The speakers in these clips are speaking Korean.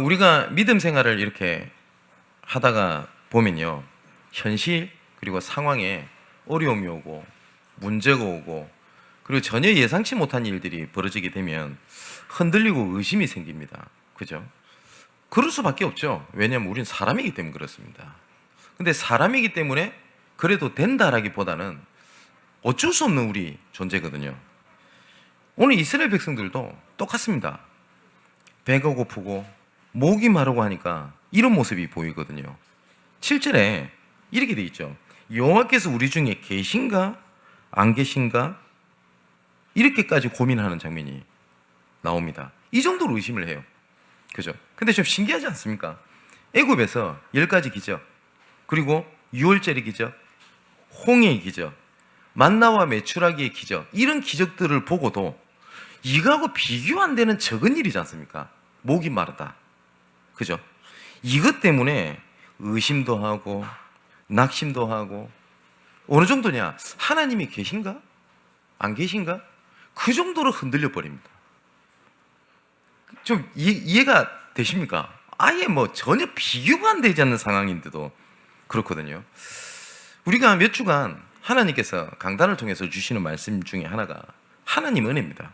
우리가 믿음 생활을 이렇게 하다가 보면요, 현실 그리고 상황에 어려움이 오고 문제가 오고 그리고 전혀 예상치 못한 일들이 벌어지게 되면 흔들리고 의심이 생깁니다. 그죠? 그럴 수밖에 없죠. 왜냐하면 우리는 사람이기 때문에 그렇습니다. 근데 사람이기 때문에 그래도 된다라기보다는 어쩔 수 없는 우리 존재거든요. 오늘 이스라엘 백성들도 똑같습니다. 배가 고프고 목이 마르고 하니까 이런 모습이 보이거든요. 7절에 이렇게 돼 있죠. 여호와께서 우리 중에 계신가 안 계신가 이렇게까지 고민하는 장면이 나옵니다. 이 정도로 의심을 해요. 그죠? 근데 좀 신기하지 않습니까? 애굽에서 10가지 기적, 그리고 유월절의 기적, 홍해의 기적, 만나와 메추라기의 기적, 이런 기적들을 보고도 이거하고 비교 안 되는 적은 일이지 않습니까? 목이 마르다. 그죠? 이것 때문에 의심도 하고 낙심도 하고 어느 정도냐? 하나님이 계신가? 안 계신가? 그 정도로 흔들려 버립니다. 좀 이해가 되십니까? 아예 뭐 전혀 비교가 안 되지 않는 상황인데도 그렇거든요. 우리가 몇 주간 하나님께서 강단을 통해서 주시는 말씀 중에 하나가 하나님 은혜입니다.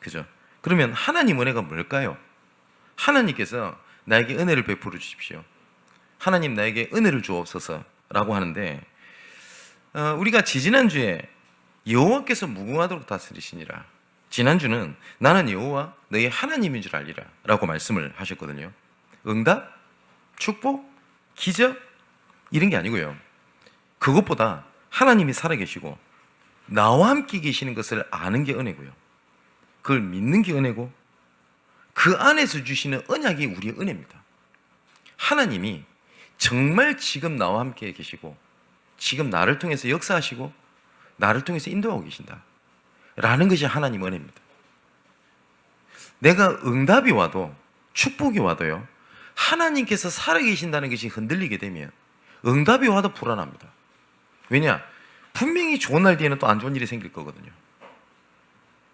그죠? 그러면 하나님 은혜가 뭘까요? 하나님께서 나에게 은혜를 베풀어 주십시오. 하나님 나에게 은혜를 주옵소서 라고 하는데, 우리가 지지난주에 여호와께서 무궁하도록 다스리시니라, 지난주는 나는 여호와 너희 하나님인 줄 알리라 라고 말씀을 하셨거든요. 응답, 축복, 기적 이런 게 아니고요, 그것보다 하나님이 살아계시고 나와 함께 계시는 것을 아는 게 은혜고요, 그걸 믿는 게 은혜고, 그 안에서 주시는 언약이 우리의 은혜입니다. 하나님이 정말 지금 나와 함께 계시고 지금 나를 통해서 역사하시고 나를 통해서 인도하고 계신다 라는 것이 하나님의 은혜입니다. 내가 응답이 와도 축복이 와도요, 하나님께서 살아계신다는 것이 흔들리게 되면 응답이 와도 불안합니다. 왜냐? 분명히 좋은 날 뒤에는 또 안 좋은 일이 생길 거거든요.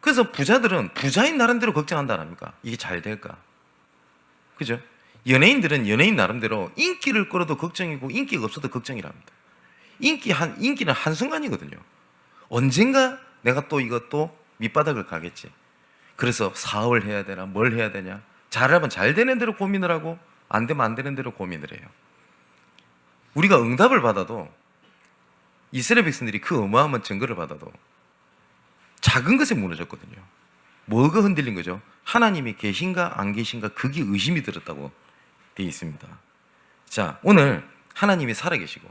그래서 부자들은 부자인 나름대로 걱정한다 안 합니까? 이게 잘 될까? 그죠? 연예인들은 연예인 나름대로 인기를 끌어도 걱정이고 인기가 없어도 걱정이랍니다. 인기는 한순간이거든요. 언젠가 내가 또 이것도 밑바닥을 가겠지. 그래서 사업을 해야 되나 뭘 해야 되냐, 잘하면 잘 되는 대로 고민을 하고 안 되면 안 되는 대로 고민을 해요. 우리가 응답을 받아도, 이스라엘 백성들이 그 어마어마한 증거를 받아도 작은 것에 무너졌거든요. 뭐가 흔들린 거죠? 하나님이 계신가 안 계신가, 그게 의심이 들었다고 되어 있습니다. 자, 오늘 하나님이 살아계시고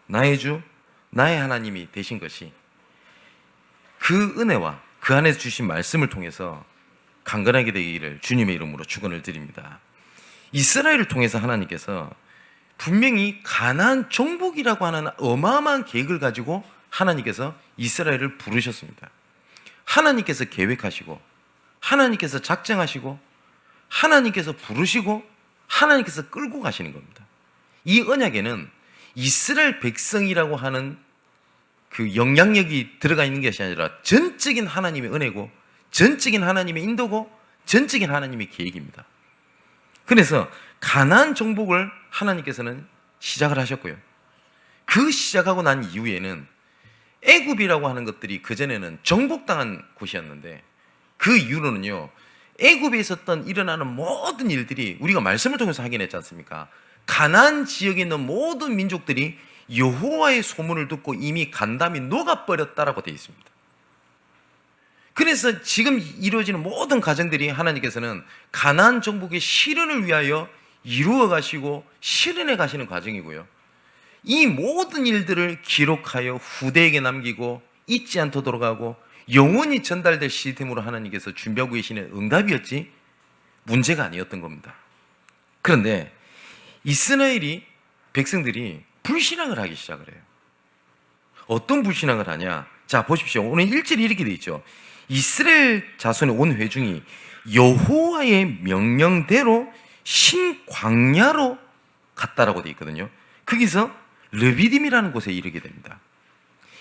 나의 주, 나의 하나님이 되신 것이 그 은혜와 그 안에서 주신 말씀을 통해서 강건하게 되기를 주님의 이름으로 축원을 드립니다. 이스라엘을 통해서 하나님께서 분명히 가나안 정복이라고 하는 어마어마한 계획을 가지고 하나님께서 이스라엘을 부르셨습니다. 하나님께서 계획하시고 하나님께서 작정하시고 하나님께서 부르시고 하나님께서 끌고 가시는 겁니다. 이 언약에는 이스라엘 백성이라고 하는 그 영향력이 들어가 있는 것이 아니라 전적인 하나님의 은혜고 전적인 하나님의 인도고 전적인 하나님의 계획입니다. 그래서 가나안 정복을 하나님께서는 시작을 하셨고요, 그 시작하고 난 이후에는 애굽이라고 하는 것들이 그전에는 정복당한 곳이었는데, 그 이후로는요, 애굽에 있었던 일어나는 모든 일들이 우리가 말씀을 통해서 확인했지 않습니까? 가나안 지역에 있는 모든 민족들이 여호와의 소문을 듣고 이미 간담이 녹아버렸다라고 되어 있습니다. 그래서 지금 이루어지는 모든 과정들이 하나님께서는 가나안 정복의 실현을 위하여 이루어 가시고 실현해 가시는 과정이고요, 이 모든 일들을 기록하여 후대에게 남기고 잊지 않도록 하고 영원히 전달될 시스템으로 하나님께서 준비하고 계시는 응답이었지 문제가 아니었던 겁니다. 그런데 이스라엘이, 백성들이 불신앙을 하기 시작을 해요. 어떤 불신앙을 하냐? 자, 보십시오. 오늘 1절이 이렇게 되어 있죠. 이스라엘 자손의 온 회중이 여호와의 명령대로 신광야로 갔다라고 되어 있거든요. 거기서 르비딤이라는 곳에 이르게 됩니다.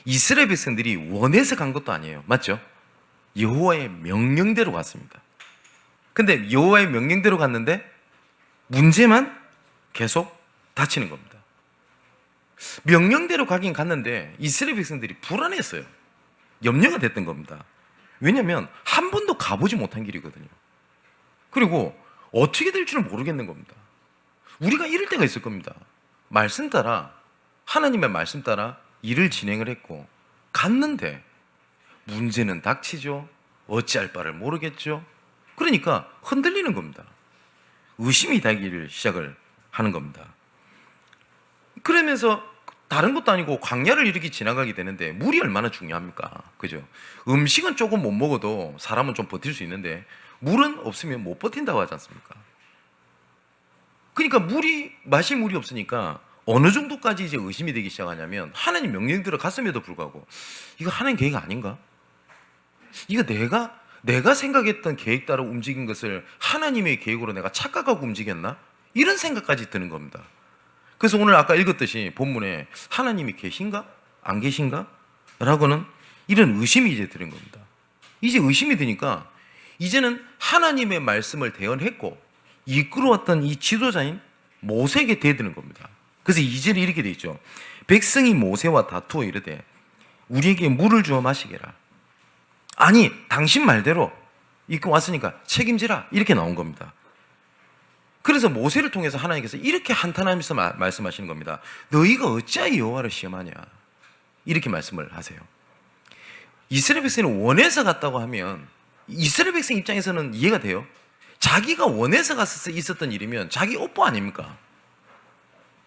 이스라엘 백성들이 원해서 간 것도 아니에요. 맞죠? 여호와의 명령대로 갔습니다. 근데 여호와의 명령대로 갔는데 문제만 계속 닥치는 겁니다. 명령대로 가긴 갔는데 이스라엘 백성들이 불안했어요. 염려가 됐던 겁니다. 왜냐하면 한 번도 가보지 못한 길이거든요. 그리고 어떻게 될 줄은 모르겠는 겁니다. 우리가 이럴 때가 있을 겁니다. 말씀 따라, 하나님의 말씀 따라 일을 진행을 했고 갔는데 문제는 닥치죠. 어찌할 바를 모르겠죠. 그러니까 흔들리는 겁니다. 의심이 되기를 시작을 하는 겁니다. 그러면서 다른 것도 아니고 광야를 이렇게 지나가게 되는데 물이 얼마나 중요합니까? 그죠? 음식은 조금 못 먹어도 사람은 좀 버틸 수 있는데 물은 없으면 못 버틴다고 하지 않습니까? 그러니까 마실 물이 없으니까 어느 정도까지 이제 의심이 되기 시작하냐면 하나님 명령대로 갔음에도 불구하고 이거 하나님 계획 아닌가? 이거 내가 생각했던 계획 따라 움직인 것을 하나님의 계획으로 내가 착각하고 움직였나? 이런 생각까지 드는 겁니다. 그래서 오늘 아까 읽었듯이 본문에 하나님이 계신가? 안 계신가? 라고는 이런 의심이 이제 드는 겁니다. 이제 의심이 드니까 이제는 하나님의 말씀을 대언했고 이끌어왔던 이 지도자인 모세에게 대드는 겁니다. 그래서 2절에 이렇게 돼 있죠. 백성이 모세와 다투어 이르되 우리에게 물을 주어 마시게라. 아니 당신 말대로 이끌어 왔으니까 책임지라. 이렇게 나온 겁니다. 그래서 모세를 통해서 하나님께서 이렇게 한탄하면서 말씀하시는 겁니다. 너희가 어찌하여 여호와를 시험하냐. 이렇게 말씀을 하세요. 이스라엘 백성이 원해서 갔다고 하면 이스라엘 백성 입장에서는 이해가 돼요. 자기가 원해서 갔을 때 있었던 일이면 자기 오빠 아닙니까?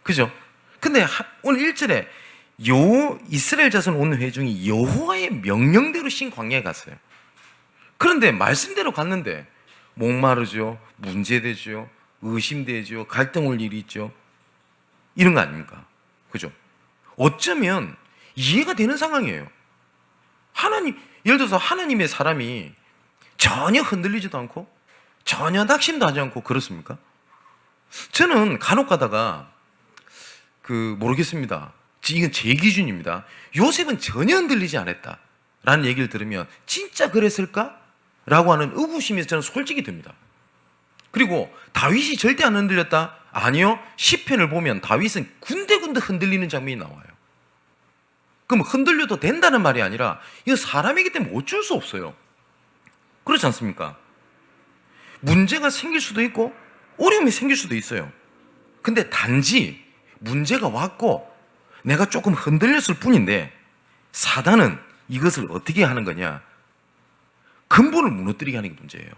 그죠? 근데 오늘 1절에 이스라엘 자손 온 회중이 여호와의 명령대로 신 광야에 갔어요. 그런데 말씀대로 갔는데 목마르죠, 문제되죠, 의심되죠, 갈등 올 일이 있죠. 이런 거 아닙니까? 그죠? 어쩌면 이해가 되는 상황이에요. 예를 들어서 하나님의 사람이 전혀 흔들리지도 않고 전혀 낙심도 하지 않고 그렇습니까? 저는 간혹 가다가 모르겠습니다. 이건 제 기준입니다. 요셉은 전혀 흔들리지 않았다라는 얘기를 들으면 진짜 그랬을까? 라고 하는 의구심이 저는 솔직히 듭니다. 그리고 다윗이 절대 안 흔들렸다? 아니요. 시편을 보면 다윗은 군데군데 흔들리는 장면이 나와요. 그럼 흔들려도 된다는 말이 아니라 이거 사람이기 때문에 어쩔 수 없어요. 그렇지 않습니까? 문제가 생길 수도 있고 어려움이 생길 수도 있어요. 근데 단지 문제가 왔고 내가 조금 흔들렸을 뿐인데 사단은 이것을 어떻게 하는 거냐? 근본을 무너뜨리게 하는 게 문제예요.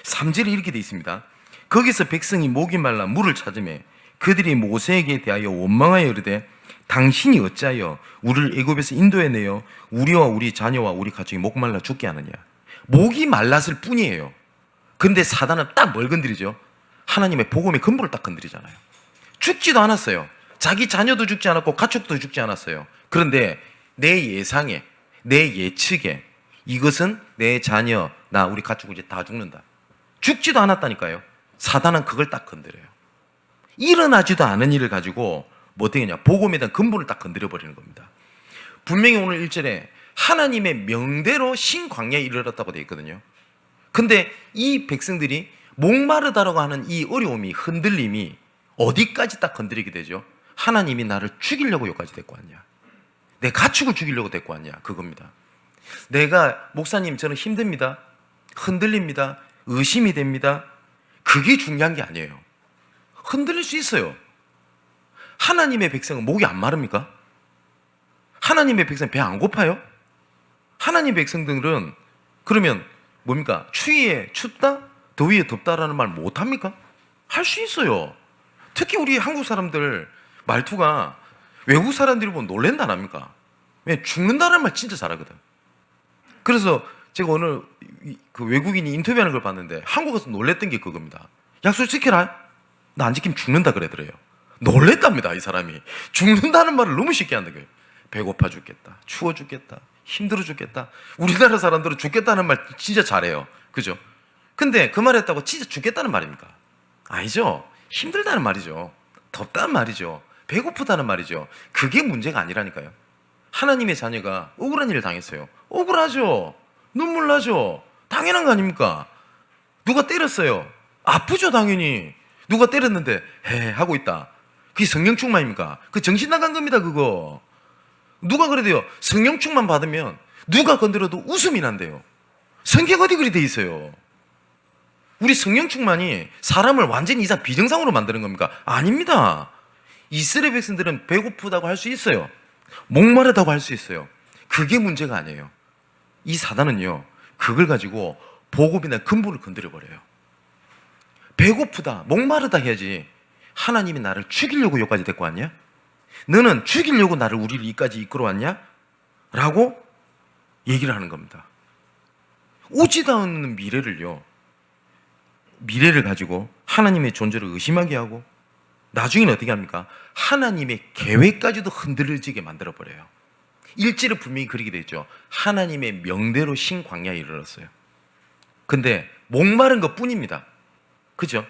3절에 이렇게 되어 있습니다. 거기서 백성이 목이 말라 물을 찾으매 그들이 모세에게 대하여 원망하여 이르되 당신이 어찌하여 우리를 애굽에서 인도해내어 우리와 우리 자녀와 우리 가족이 목말라 죽게 하느냐. 목이 말랐을 뿐이에요. 근데 사단은 딱 뭘 건드리죠? 하나님의 복음의 근본을 딱 건드리잖아요. 죽지도 않았어요. 자기 자녀도 죽지 않았고 가축도 죽지 않았어요. 그런데 내 예상에, 내 예측에 이것은 내 자녀, 나, 우리 가축 이제 다 죽는다. 죽지도 않았다니까요. 사단은 그걸 딱 건드려요. 일어나지도 않은 일을 가지고 뭐 어떻게 하냐, 복음에 대한 근본을 딱 건드려 버리는 겁니다. 분명히 오늘 1절에 하나님의 명대로 신광야에 이르렀다고 되어 있거든요. 근데 이 백성들이 목마르다라고 하는 이 어려움이, 흔들림이 어디까지 딱 건드리게 되죠? 하나님이 나를 죽이려고 여기까지 데리고 왔냐, 내 가축을 죽이려고 데리고 왔냐, 그겁니다. 내가 목사님 저는 힘듭니다, 흔들립니다, 의심이 됩니다, 그게 중요한 게 아니에요. 흔들릴 수 있어요. 하나님의 백성은 목이 안 마릅니까? 하나님의 백성은 배 안 고파요? 하나님의 백성들은 그러면 뭡니까? 추위에 춥다? 더위에 덥다라는 말 못합니까? 할 수 있어요. 특히 우리 한국 사람들 말투가 외국 사람들이 보면 놀랜다 안 합니까? 왜? 죽는다는 말 진짜 잘하거든. 그래서 제가 오늘 그 외국인이 인터뷰하는 걸 봤는데 한국에서 놀랬던 게 그겁니다. 약속 지켜라. 나 안 지키면 죽는다 그러더래요. 놀랬답니다. 이 사람이. 죽는다는 말을 너무 쉽게 한다. 배고파 죽겠다, 추워 죽겠다, 힘들어 죽겠다. 우리나라 사람들은 죽겠다는 말 진짜 잘해요. 그죠? 근데 그 말 했다고 진짜 죽겠다는 말입니까? 아니죠. 힘들다는 말이죠. 덥다는 말이죠. 배고프다는 말이죠. 그게 문제가 아니라니까요. 하나님의 자녀가 억울한 일을 당했어요. 억울하죠. 눈물 나죠. 당연한 거 아닙니까? 누가 때렸어요. 아프죠, 당연히. 누가 때렸는데 해 하고 있다. 그게 성령 충만입니까? 그 정신 나간 겁니다, 그거. 누가 그래도요, 성령 충만 받으면 누가 건드려도 웃음이 난대요. 성경 어디 그리 돼 있어요? 우리 성령 충만이 사람을 완전히 이상 비정상으로 만드는 겁니까? 아닙니다. 이스라엘 백성들은 배고프다고 할 수 있어요. 목마르다고 할 수 있어요. 그게 문제가 아니에요. 이 사단은요, 그걸 가지고 복음이나 근본을 건드려 버려요. 배고프다, 목마르다 해야지. 하나님이 나를 죽이려고 여기까지 데리고 왔냐? 너는 죽이려고 나를 우리를 이까지 이끌어 왔냐? 라고 얘기를 하는 겁니다. 오지도 않는 미래를 가지고 하나님의 존재를 의심하게 하고, 나중에는 어떻게 합니까? 하나님의 계획까지도 흔들리게 만들어버려요. 일지를 분명히 그리게 되죠. 하나님의 명대로 신광야에 이르렀어요. 근데 목마른 것 뿐입니다. 그죠?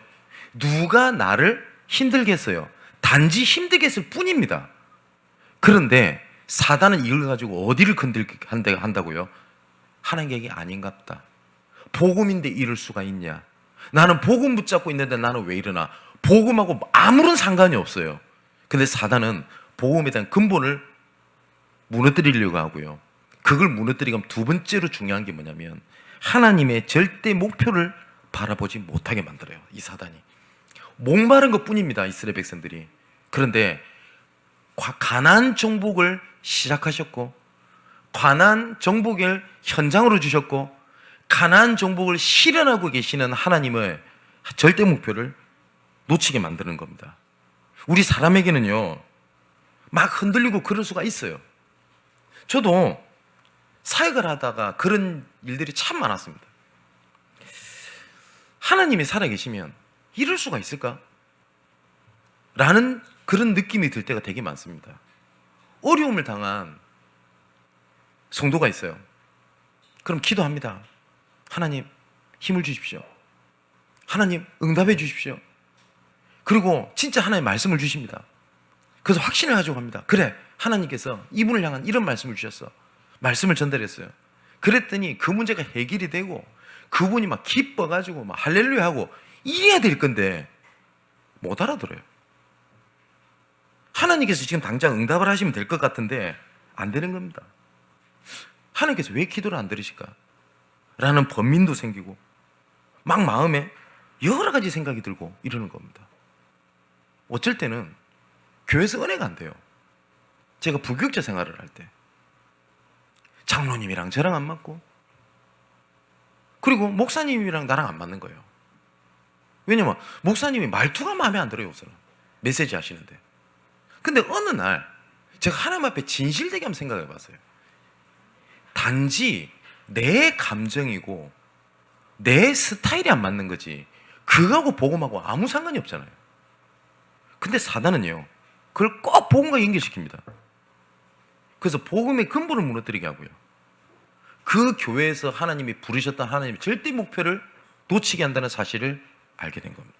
누가 나를 힘들게 했어요? 단지 힘들게 했을 뿐입니다. 그런데 사단은 이걸 가지고 어디를 건들게 한다고요? 하나님 계획이 아닌갑다. 복음인데 이럴 수가 있냐? 나는 복음 붙잡고 있는데 나는 왜 이러나? 복음하고 아무런 상관이 없어요. 근데 사단은 복음에 대한 근본을 무너뜨리려고 하고요. 그걸 무너뜨리면 두 번째로 중요한 게 뭐냐면 하나님의 절대 목표를 바라보지 못하게 만들어요. 이 사단이. 목마른 것 뿐입니다. 이스라엘 백성들이. 그런데 가나안 정복을 시작하셨고, 가나안 정복을 현장으로 주셨고, 가나안 정복을 실현하고 계시는 하나님의 절대 목표를 놓치게 만드는 겁니다. 우리 사람에게는요, 막 흔들리고 그럴 수가 있어요. 저도 사역을 하다가 그런 일들이 참 많았습니다. 하나님이 살아계시면 이럴 수가 있을까? 라는 그런 느낌이 들 때가 되게 많습니다. 어려움을 당한 성도가 있어요. 그럼 기도합니다. 하나님, 힘을 주십시오. 하나님, 응답해 주십시오. 그리고 진짜 하나님 말씀을 주십니다. 그래서 확신을 가지고 갑니다. 그래, 하나님께서 이분을 향한 이런 말씀을 주셨어. 말씀을 전달했어요. 그랬더니 그 문제가 해결이 되고 그분이 막 기뻐가지고 막 할렐루야 하고 이래야 될 건데 못 알아들어요. 하나님께서 지금 당장 응답을 하시면 될 것 같은데 안 되는 겁니다. 하나님께서 왜 기도를 안 들으실까? 라는 번민도 생기고 막 마음에 여러 가지 생각이 들고 이러는 겁니다. 어쩔 때는 교회에서 은혜가 안 돼요. 제가 부교육자 생활을 할 때 장로님이랑 저랑 안 맞고, 그리고 목사님이랑 나랑 안 맞는 거예요. 왜냐면 목사님이 말투가 마음에 안 들어요. 우선은 메시지 하시는데. 근데 어느 날 제가 하나님 앞에 진실되게 한번 생각해 봤어요. 단지 내 감정이고 내 스타일이 안 맞는 거지 그거하고 복음하고 아무 상관이 없잖아요. 근데 사단은요, 그걸 꼭 복음과 연결시킵니다. 그래서 복음의 근본을 무너뜨리게 하고요, 그 교회에서 하나님이 부르셨던 하나님의 절대 목표를 놓치게 한다는 사실을 알게 된 겁니다.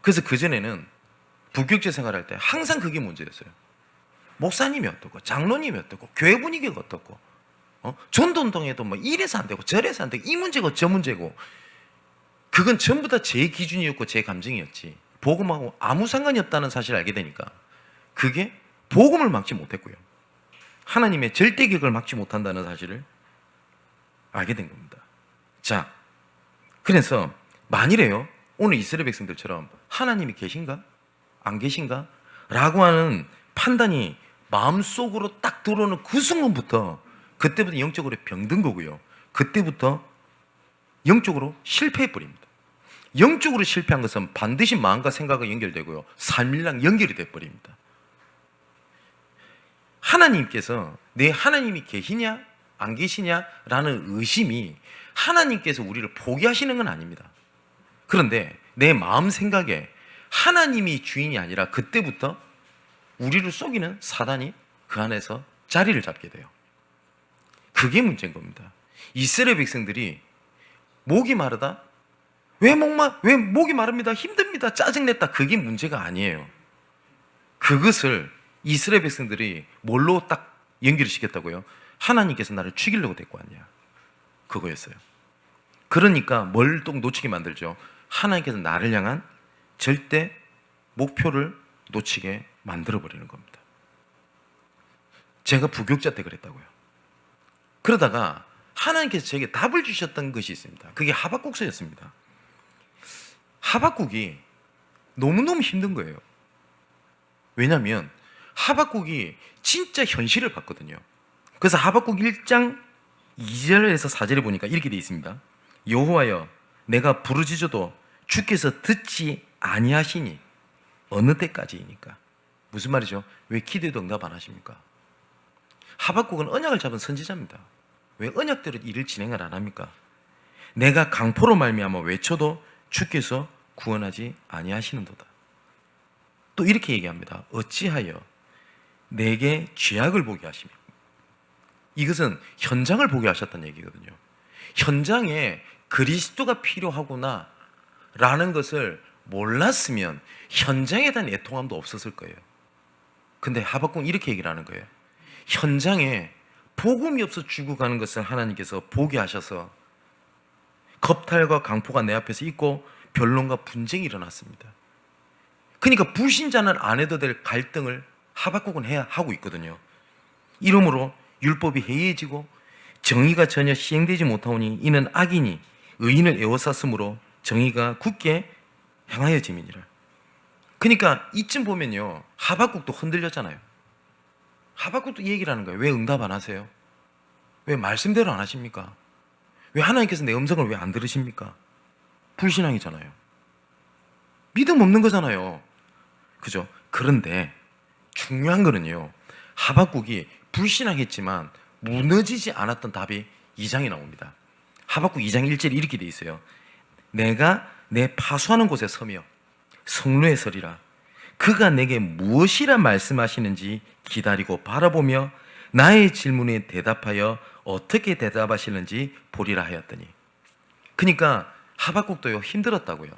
그래서 그전에는 부교육자 생활할 때 항상 그게 문제였어요. 목사님이 어떻고 장로님이 어떻고 교회 분위기가 어떻고 전도운동에도 뭐 이래서 안 되고 저래서 안 되고 이 문제고 저 문제고, 그건 전부 다 제 기준이었고 제 감정이었지 복음하고 아무 상관이 없다는 사실을 알게 되니까 그게 복음을 막지 못했고요, 하나님의 절대 계획을 막지 못한다는 사실을 알게 된 겁니다. 자, 그래서 만일에요, 오늘 이스라엘 백성들처럼 하나님이 계신가? 안 계신가? 라고 하는 판단이 마음속으로 딱 들어오는 그 순간부터, 그때부터 영적으로 병든 거고요, 그때부터 영적으로 실패해버립니다. 영적으로 실패한 것은 반드시 마음과 생각과 연결되고요, 삶이랑 연결이 돼버립니다. 하나님께서 내 하나님이 계시냐 안 계시냐라는 의심이 하나님께서 우리를 포기하시는 건 아닙니다. 그런데 내 마음 생각에 하나님이 주인이 아니라 그때부터 우리를 속이는 사단이 그 안에서 자리를 잡게 돼요. 그게 문제인 겁니다. 이스라엘 백성들이 목이 마르다? 왜 목이 마릅니다. 힘듭니다. 짜증냈다. 그게 문제가 아니에요. 그것을 이스라엘 백성들이 뭘로 딱 연결을 시켰다고요? 하나님께서 나를 죽이려고 데리고 왔냐, 그거였어요. 그러니까 뭘 또 놓치게 만들죠? 하나님께서 나를 향한 절대 목표를 놓치게 만들어버리는 겁니다. 제가 부교육자 때 그랬다고요. 그러다가 하나님께서 제게 답을 주셨던 것이 있습니다. 그게 하박국서였습니다. 하박국이 너무너무 힘든 거예요. 왜냐하면 하박국이 진짜 현실을 봤거든요. 그래서 하박국 1장 2절에서 4절에 보니까 이렇게 되어 있습니다. 여호와여, 내가 부르짖어도 주께서 듣지 아니하시니 어느 때까지이니까. 무슨 말이죠? 왜 기도에도 응답 안 하십니까? 하박국은 언약을 잡은 선지자입니다. 왜 언약대로 일을 진행을 안 합니까? 내가 강포로 말미암아 외쳐도 주께서 구원하지 아니하시는도다. 또 이렇게 얘기합니다. 어찌하여 내게 죄악을 보게 하시며. 이것은 현장을 보게 하셨다는 얘기거든요. 현장에 그리스도가 필요하구나 라는 것을 몰랐으면 현장에 대한 애통함도 없었을 거예요. 근데 하박국은 이렇게 얘기를 하는 거예요. 현장에 복음이 없어 죽어가는 것을 하나님께서 보게 하셔서 겁탈과 강포가 내 앞에서 있고 변론과 분쟁이 일어났습니다. 그러니까 불신자는 안 해도 될 갈등을 하박국은 해야 하고 있거든요. 이러므로 율법이 해이해지고 정의가 전혀 시행되지 못하오니 이는 악인이 의인을 에워쌌으므로 정의가 굳게 행하여짐이니라. 그러니까 이쯤 보면요, 하박국도 흔들렸잖아요. 하박국도 얘기를 하는 거예요. 왜 응답 안 하세요? 왜 말씀대로 안 하십니까? 왜 하나님께서 내 음성을 왜 안 들으십니까? 불신앙이잖아요. 믿음 없는 거잖아요. 그죠? 그런데 중요한 거는요, 하박국이 불신앙했지만 무너지지 않았던 답이 2장에 나옵니다. 하박국 2장 1절에 이렇게 돼 있어요. 내가 내 파수하는 곳에 서며 성루에 서리라. 그가 내게 무엇이라 말씀하시는지 기다리고 바라보며 나의 질문에 대답하여 어떻게 대답하시는지 보리라 하였더니. 그러니까 하박국도요, 힘들었다고요.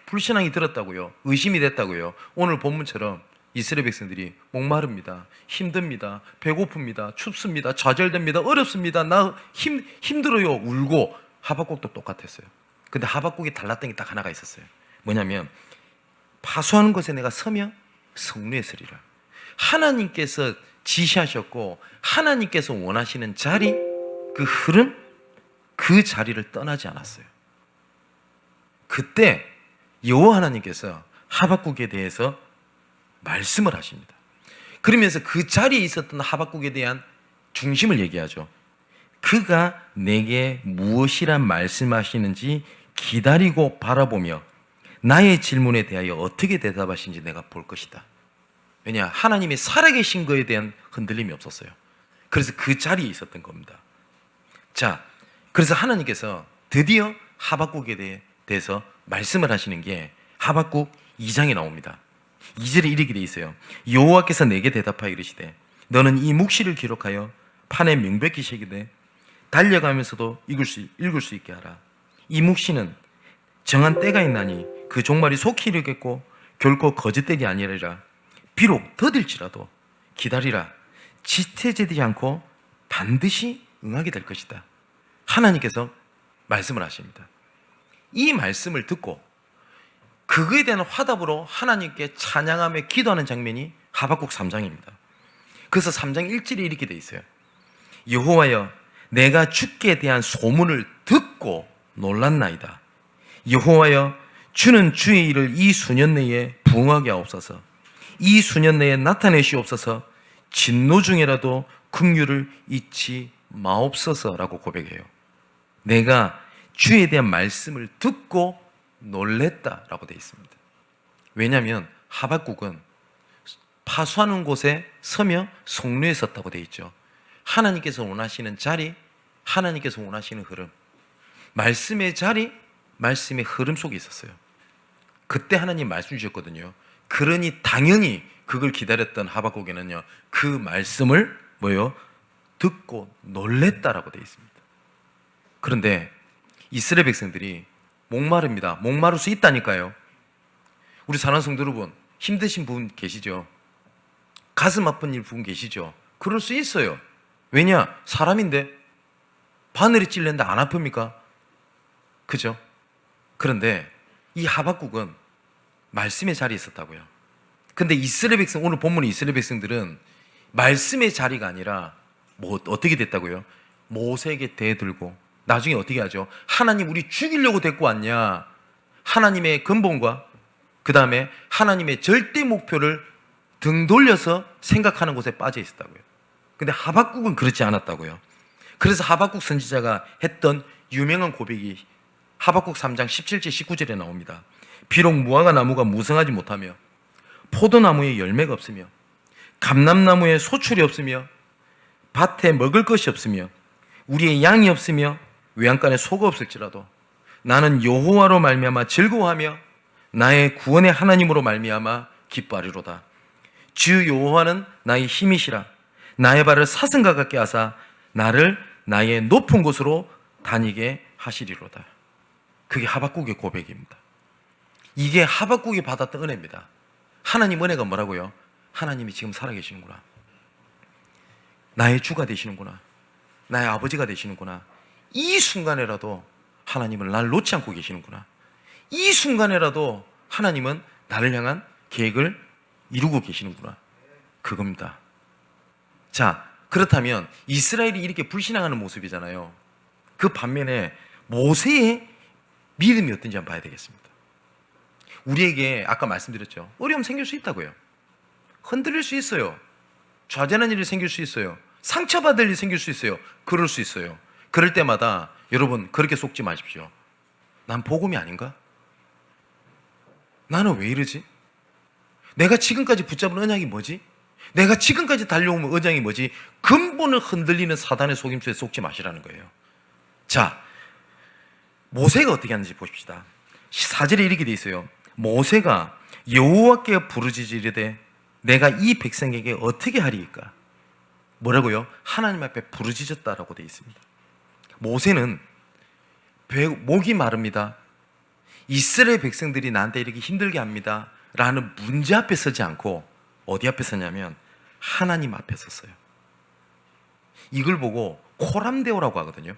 불신앙이 들었다고요. 의심이 됐다고요. 오늘 본문처럼 이스라엘 백성들이 목마릅니다. 힘듭니다. 배고픕니다. 춥습니다. 좌절됩니다. 어렵습니다. 나 힘들어요. 울고. 하박국도 똑같았어요. 근데 하박국이 달랐던 게 딱 하나가 있었어요. 뭐냐면 파수하는 곳에 내가 서며 성루에 서리라. 하나님께서 지시하셨고 하나님께서 원하시는 자리, 그 흐름, 그 자리를 떠나지 않았어요. 그때 여호와 하나님께서 하박국에 대해서 말씀을 하십니다. 그러면서 그 자리에 있었던 하박국에 대한 중심을 얘기하죠. 그가 내게 무엇이란 말씀하시는지 기다리고 바라보며 나의 질문에 대하여 어떻게 대답하시는지 내가 볼 것이다. 왜냐? 하나님이 살아계신 거에 대한 흔들림이 없었어요. 그래서 그 자리에 있었던 겁니다. 자, 그래서 하나님께서 드디어 하박국에 대해서 말씀을 하시는 게 하박국 2장에 나옵니다. 2절에 이렇게 돼 있어요. 여호와께서 내게 대답하여 이르시되 너는 이 묵시를 기록하여 판에 명백히 새기되 달려가면서도 읽을 수 있게 하라. 이 묵시는 정한 때가 있나니 그 종말이 속히 이르겠고 결코 거짓되지 아니하리라. 비록 더딜지라도 기다리라. 지체되지 않고 반드시 응하게 될 것이다. 하나님께서 말씀을 하십니다. 이 말씀을 듣고 그거에 대한 화답으로 하나님께 찬양하며 기도하는 장면이 하박국 3장입니다. 그래서 3장 1절에 이렇게 돼 있어요. 여호와여, 내가 주께 대한 소문을 듣고 놀랐나이다. 여호와여, 주는 주의 일을 이 수년 내에 부응하게 하옵소서. 이 수년 내에 나타내시옵소서. 진노 중에라도 긍휼을 잊지 마옵소서라고 고백해요. 내가 주에 대한 말씀을 듣고 놀랬다라고 되어 있습니다. 왜냐하면 하박국은 파수하는 곳에 서며 성루에 섰다고 되어 있죠. 하나님께서 원하시는 자리, 하나님께서 원하시는 흐름, 말씀의 자리, 말씀의 흐름 속에 있었어요. 그때 하나님 말씀 주셨거든요. 그러니 당연히 그걸 기다렸던 하박국에는요, 그 말씀을 듣고 놀랬다라고 되어 있습니다. 그런데 이스라엘 백성들이 목마릅니다. 목마를 수 있다니까요. 우리 사랑하는 성도 여러분, 힘드신 분 계시죠? 가슴 아픈 일 분 계시죠? 그럴 수 있어요. 왜냐? 사람인데 바늘이 찔렸는데 안 아픕니까? 그죠? 그런데 이 하박국은 말씀의 자리에 있었다고요. 근데 이스라엘 백성, 오늘 본문의 이스라엘 백성들은 말씀의 자리가 아니라 뭐 어떻게 됐다고요? 모세에게 대들고 나중에 어떻게 하죠? 하나님 우리 죽이려고 데리고 왔냐? 하나님의 근본과 그 다음에 하나님의 절대 목표를 등 돌려서 생각하는 곳에 빠져 있었다고요. 근데 하박국은 그렇지 않았다고요. 그래서 하박국 선지자가 했던 유명한 고백이 하박국 3장 17절 19절에 나옵니다. 비록 무화과 나무가 무성하지 못하며 포도나무에 열매가 없으며 감람나무에 소출이 없으며 밭에 먹을 것이 없으며 우리의 양이 없으며 외양간에 소가 없을지라도 나는 여호와로 말미암아 즐거워하며 나의 구원의 하나님으로 말미암아 기뻐하리로다. 주 여호와는 나의 힘이시라. 나의 발을 사슴과 같게 하사 나를 나의 높은 곳으로 다니게 하시리로다. 그게 하박국의 고백입니다. 이게 하박국이 받았던 은혜입니다. 하나님 은혜가 뭐라고요? 하나님이 지금 살아계시는구나. 나의 주가 되시는구나. 나의 아버지가 되시는구나. 이 순간에라도 하나님은 나를 놓지 않고 계시는구나. 이 순간에라도 하나님은 나를 향한 계획을 이루고 계시는구나. 그겁니다. 자, 그렇다면 이스라엘이 이렇게 불신앙하는 모습이잖아요. 그 반면에 모세의 믿음이 어떤지 한번 봐야 되겠습니다. 우리에게 아까 말씀드렸죠. 어려움 생길 수 있다고요. 흔들릴 수 있어요. 좌절한 일이 생길 수 있어요. 상처받을 일이 생길 수 있어요. 그럴 수 있어요. 그럴 때마다 여러분 그렇게 속지 마십시오. 난 복음이 아닌가? 나는 왜 이러지? 내가 지금까지 붙잡은 언약이 뭐지? 내가 지금까지 달려온 언약이 뭐지? 근본을 흔들리는 사단의 속임수에 속지 마시라는 거예요. 자, 모세가 어떻게 하는지 보십시다. 4절에 이렇게 돼 있어요. 모세가 여호와께 부르짖으리되 내가 이 백성에게 어떻게 하리이까? 뭐라고요? 하나님 앞에 부르짖었다라고 돼 있습니다. 모세는 목이 마릅니다. 이스라엘 백성들이 나한테 이렇게 힘들게 합니다. 라는 문제 앞에 서지 않고 어디 앞에 서냐면 하나님 앞에 섰어요. 이걸 보고 코람데오라고 하거든요.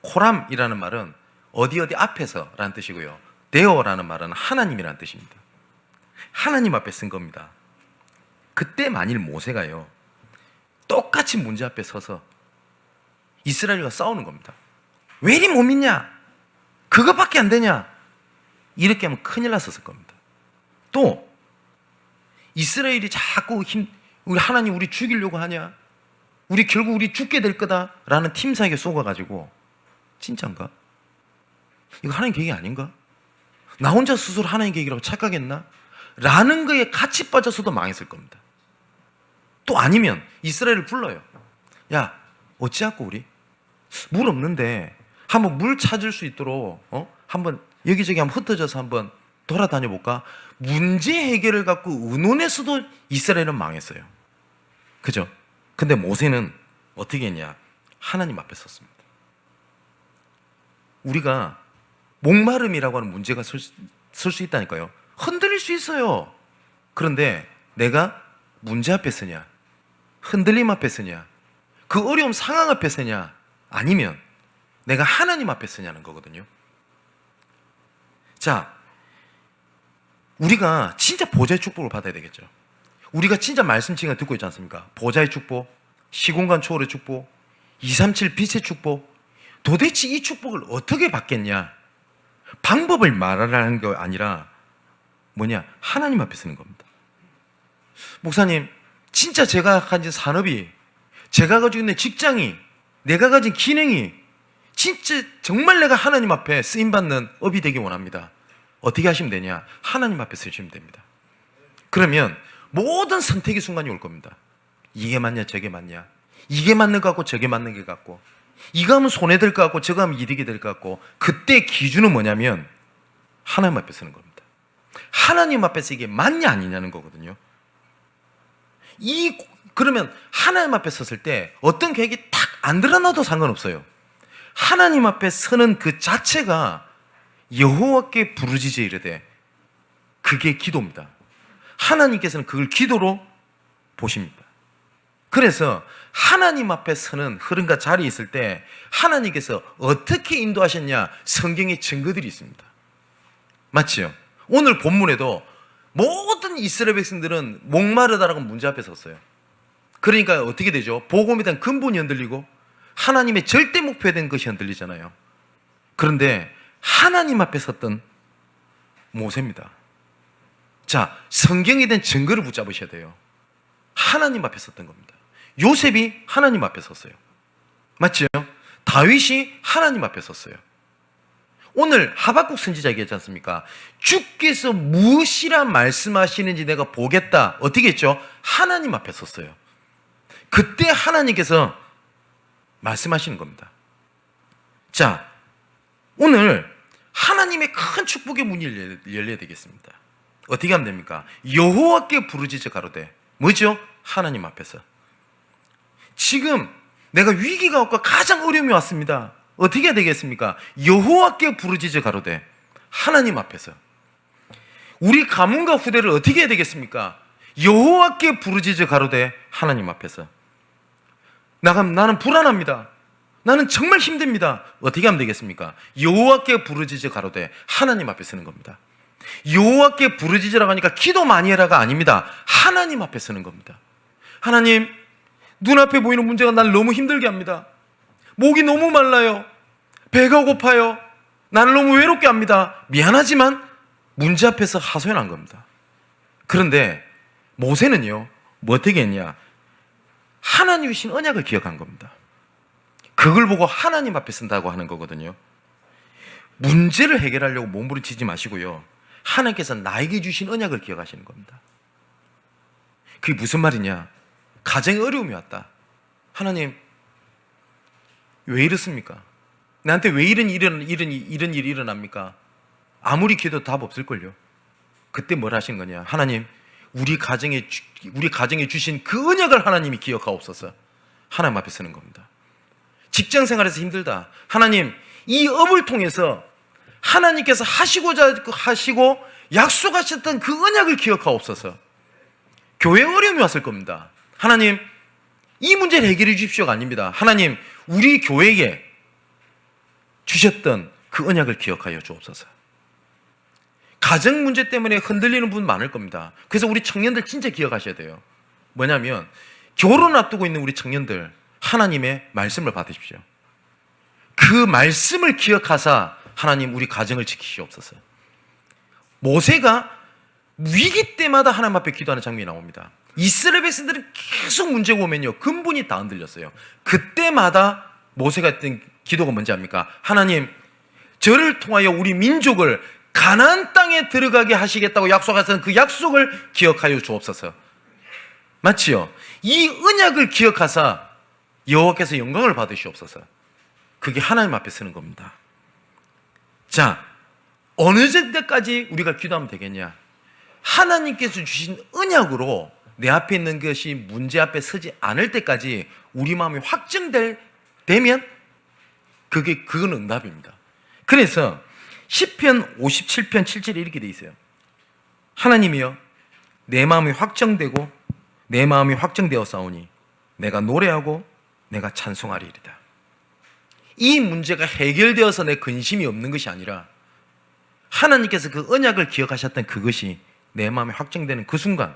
코람이라는 말은 어디 앞에서 라는 뜻이고요. 데오라는 말은 하나님이라는 뜻입니다. 하나님 앞에 쓴 겁니다. 그때 만일 모세가요 똑같이 문제 앞에 서서 이스라엘과 싸우는 겁니다. 왜 이리 못 믿냐? 그것밖에 안 되냐? 이렇게 하면 큰일 났었을 겁니다. 또 이스라엘이 자꾸 우리 하나님 우리 죽이려고 하냐? 우리 결국 우리 죽게 될 거다라는 팀상에 속아가지고 진짠가? 이거 하나님 계획이 아닌가? 나 혼자 스스로 하나님 계획이라고 착각했나? 라는 거에 같이 빠져서도 망했을 겁니다. 또 아니면 이스라엘을 불러요. 야, 어찌하고 우리 물 없는데 한번 물 찾을 수 있도록 한번 여기저기 한번 흩어져서 한번 돌아다녀 볼까? 문제 해결을 갖고 의논해서도 이스라엘은 망했어요. 그죠? 근데 모세는 어떻게 했냐? 하나님 앞에 섰습니다. 우리가 목마름이라고 하는 문제가 설 수 있다니까요. 흔들릴 수 있어요. 그런데 내가 문제 앞에 서냐? 흔들림 앞에 서냐? 그 어려움 상황 앞에 서냐? 아니면 내가 하나님 앞에 서냐는 거거든요. 자, 우리가 진짜 보좌의 축복을 받아야 되겠죠. 우리가 진짜 말씀 지금 듣고 있지 않습니까? 보좌의 축복, 시공간 초월의 축복, 237 빛의 축복. 도대체 이 축복을 어떻게 받겠냐? 방법을 말하라는 게 아니라 뭐냐? 하나님 앞에 서는 겁니다. 목사님, 진짜 제가 가진 산업이, 제가 가지고 있는 직장이, 내가 가진 기능이 진짜 정말 내가 하나님 앞에 쓰임받는 업이 되기 원합니다. 어떻게 하시면 되냐? 하나님 앞에 서시면 됩니다. 그러면 모든 선택의 순간이 올 겁니다. 이게 맞냐 저게 맞냐, 이게 맞는 것 같고 저게 맞는 것 같고, 이거 하면 손해될 것 같고 저거 하면 이득이 될 것 같고, 그때 기준은 뭐냐면 하나님 앞에 서는 겁니다. 하나님 앞에서 이게 맞냐 아니냐는 거거든요. 그러면 하나님 앞에 섰을 때 어떤 계획이 탁 안 드러나도 상관없어요. 하나님 앞에 서는 그 자체가 여호와께 부르짖어 이르되 그게 기도입니다. 하나님께서는 그걸 기도로 보십니다. 그래서 하나님 앞에 서는 흐름과 자리에 있을 때 하나님께서 어떻게 인도하셨냐, 성경에 증거들이 있습니다. 맞지요? 오늘 본문에도 모든 이스라엘 백성들은 목마르다라고 문제 앞에 섰어요. 그러니까 어떻게 되죠? 복음에 대한 근본이 흔들리고 하나님의 절대 목표에 대한 것이 흔들리잖아요. 그런데 하나님 앞에 섰던 모세입니다. 자, 성경에 대한 증거를 붙잡으셔야 돼요. 하나님 앞에 섰던 겁니다. 요셉이 하나님 앞에 섰어요. 맞죠? 다윗이 하나님 앞에 섰어요. 오늘 하박국 선지자 얘기했지 않습니까? 주께서 무엇이라 말씀하시는지 내가 보겠다. 어떻게 했죠? 하나님 앞에 섰어요. 그때 하나님께서 말씀하시는 겁니다. 자, 오늘 하나님의 큰 축복의 문이 열려야 되겠습니다. 어떻게 하면 됩니까? 여호와께 부르짖어 가로되, 뭐죠? 하나님 앞에서. 지금 내가 위기가 왔고 가장 어려움이 왔습니다. 어떻게 해야 되겠습니까? 여호와께 부르짖어 가로되, 하나님 앞에서. 우리 가문과 후대를 어떻게 해야 되겠습니까? 여호와께 부르짖어 가로되, 하나님 앞에서. 나는 불안합니다. 나는 정말 힘듭니다. 어떻게 하면 되겠습니까? 여호와께 부르짖어 가로되, 하나님 앞에 서는 겁니다. 여호와께 부르짖으라고 하니까 기도 많이 해라가 아닙니다. 하나님 앞에 서는 겁니다. 하나님, 눈앞에 보이는 문제가 나를 너무 힘들게 합니다. 목이 너무 말라요. 배가 고파요. 나를 너무 외롭게 합니다. 미안하지만 문제 앞에서 하소연한 겁니다. 그런데 모세는요, 뭐 어떻게 했냐? 하나님 주신 언약을 기억한 겁니다. 그걸 보고 하나님 앞에 쓴다고 하는 거거든요. 문제를 해결하려고 몸부림치지 마시고요, 하나님께서 나에게 주신 언약을 기억하시는 겁니다. 그게 무슨 말이냐? 가정에 어려움이 왔다. 하나님, 왜 이렇습니까? 나한테 왜 이런 일이 일어납니까? 아무리 기도도 답 없을걸요. 그때 뭘 하신 거냐? 하나님, 우리 가정에 주신 그 언약을 하나님이 기억하옵소서. 하나님 앞에 서는 겁니다. 직장 생활에서 힘들다. 하나님, 이 업을 통해서 하나님께서 하시고자 하시고 약속하셨던 그 언약을 기억하옵소서. 교회에 어려움이 왔을 겁니다. 하나님, 이 문제를 해결해 주십시오가 아닙니다. 하나님, 우리 교회에 주셨던 그 언약을 기억하여 주옵소서. 가정 문제 때문에 흔들리는 분 많을 겁니다. 그래서 우리 청년들 진짜 기억하셔야 돼요. 뭐냐면, 결혼 앞두고 있는 우리 청년들, 하나님의 말씀을 받으십시오. 그 말씀을 기억하사 하나님, 우리 가정을 지키시옵소서. 모세가 위기 때마다 하나님 앞에 기도하는 장면이 나옵니다. 이스라엘 백성들은 계속 문제가 오면요, 근본이 다 흔들렸어요. 그때마다 모세가 했던 기도가 뭔지 압니까? 하나님, 저를 통하여 우리 민족을 가나안 땅에 들어가게 하시겠다고 약속하신 그 약속을 기억하여 주옵소서. 맞지요? 이 언약을 기억하사 여호와께서 영광을 받으시옵소서. 그게 하나님 앞에 서는 겁니다. 자, 어느 정도까지 우리가 기도하면 되겠냐? 하나님께서 주신 언약으로 내 앞에 있는 것이 문제 앞에 서지 않을 때까지 우리 마음이 확정되면 그건 응답입니다. 그래서 시편 57편 7절에 이렇게 돼 있어요. 하나님이여, 내 마음이 확정되고 내 마음이 확정되어 싸우니 내가 노래하고 내가 찬송하리이다. 이 문제가 해결되어서 내 근심이 없는 것이 아니라 하나님께서 그 언약을 기억하셨던 그것이 내 마음에 확정되는 그 순간,